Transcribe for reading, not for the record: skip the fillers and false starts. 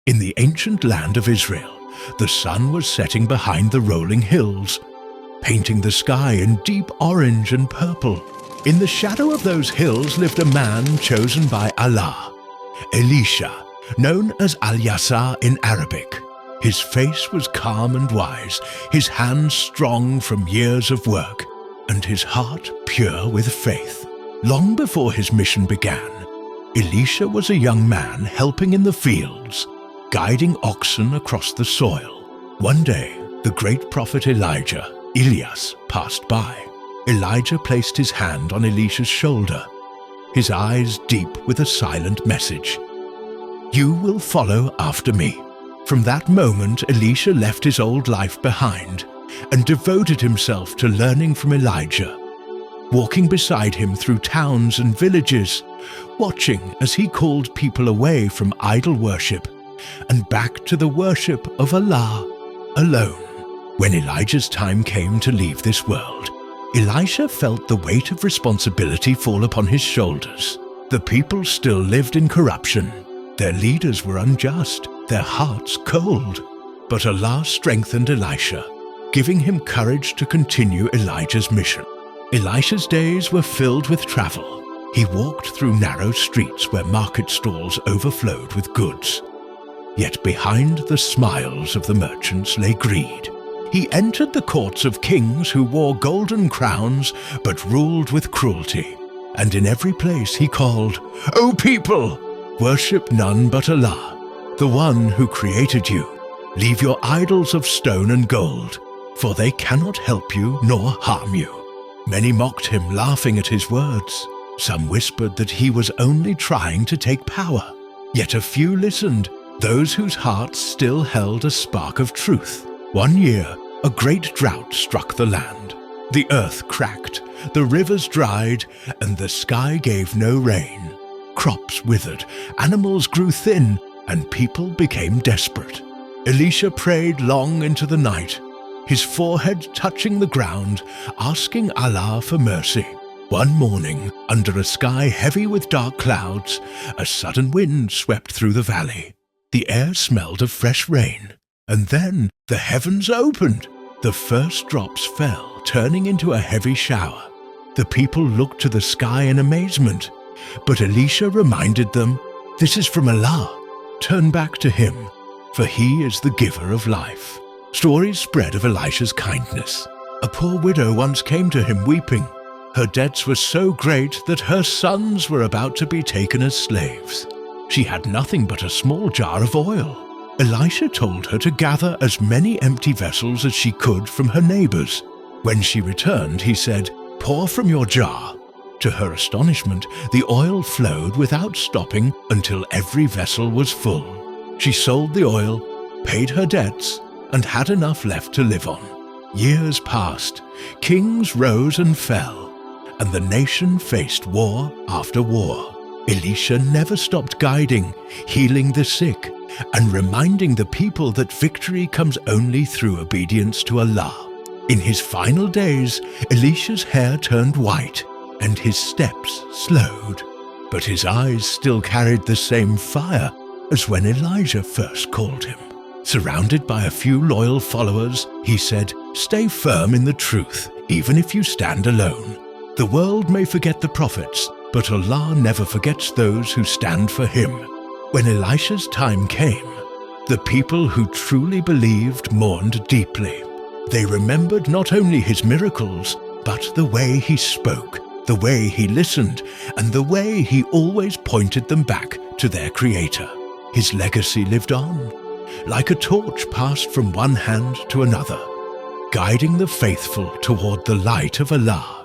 In the ancient land of Israel, the sun was setting behind the rolling hills, painting the sky in deep orange and purple. In the shadow of those hills lived a man chosen by Allah, Elisha, known as Al-Yasa in Arabic. His face was calm and wise, his hands strong from years of work, and his heart pure with faith. Long before his mission began, Elisha was a young man helping in the fields, guiding oxen across the soil. One day, the great prophet Elijah, Ilyas, passed by. Elijah placed his hand on Elisha's shoulder, his eyes deep with a silent message. "You will follow after me." From that moment, Elisha left his old life behind and devoted himself to learning from Elijah, walking beside him through towns and villages, watching as he called people away from idol worship and back to the worship of Allah alone. When Elijah's time came to leave this world, Elisha felt the weight of responsibility fall upon his shoulders. The people still lived in corruption. Their leaders were unjust, their hearts cold. But Allah strengthened Elisha, giving him courage to continue Elijah's mission. Elisha's days were filled with travel. He walked through narrow streets where market stalls overflowed with goods. Yet behind the smiles of the merchants lay greed. He entered the courts of kings who wore golden crowns but ruled with cruelty. And in every place he called, "O people, worship none but Allah, the one who created you. Leave your idols of stone and gold, for they cannot help you nor harm you." Many mocked him, laughing at his words. Some whispered that he was only trying to take power. Yet a few listened, those whose hearts still held a spark of truth. One year, a great drought struck the land. The earth cracked, the rivers dried, and the sky gave no rain. Crops withered, animals grew thin, and people became desperate. Elisha prayed long into the night, his forehead touching the ground, asking Allah for mercy. One morning, under a sky heavy with dark clouds, a sudden wind swept through the valley. The air smelled of fresh rain. And then the heavens opened. The first drops fell, turning into a heavy shower. The people looked to the sky in amazement, but Elisha reminded them, "This is from Allah. Turn back to him, for he is the giver of life." Stories spread of Elisha's kindness. A poor widow once came to him weeping. Her debts were so great that her sons were about to be taken as slaves. She had nothing but a small jar of oil. Elisha told her to gather as many empty vessels as she could from her neighbors. When she returned, he said, "Pour from your jar." To her astonishment, the oil flowed without stopping until every vessel was full. She sold the oil, paid her debts, and had enough left to live on. Years passed, kings rose and fell, and the nation faced war after war. Elisha never stopped guiding, healing the sick, and reminding the people that victory comes only through obedience to Allah. In his final days, Elisha's hair turned white and his steps slowed, but his eyes still carried the same fire as when Elijah first called him. Surrounded by a few loyal followers, he said, "Stay firm in the truth, even if you stand alone. The world may forget the prophets, but Allah never forgets those who stand for him." When Elisha's time came, the people who truly believed mourned deeply. They remembered not only his miracles, but the way he spoke, the way he listened, and the way he always pointed them back to their Creator. His legacy lived on, like a torch passed from one hand to another, guiding the faithful toward the light of Allah.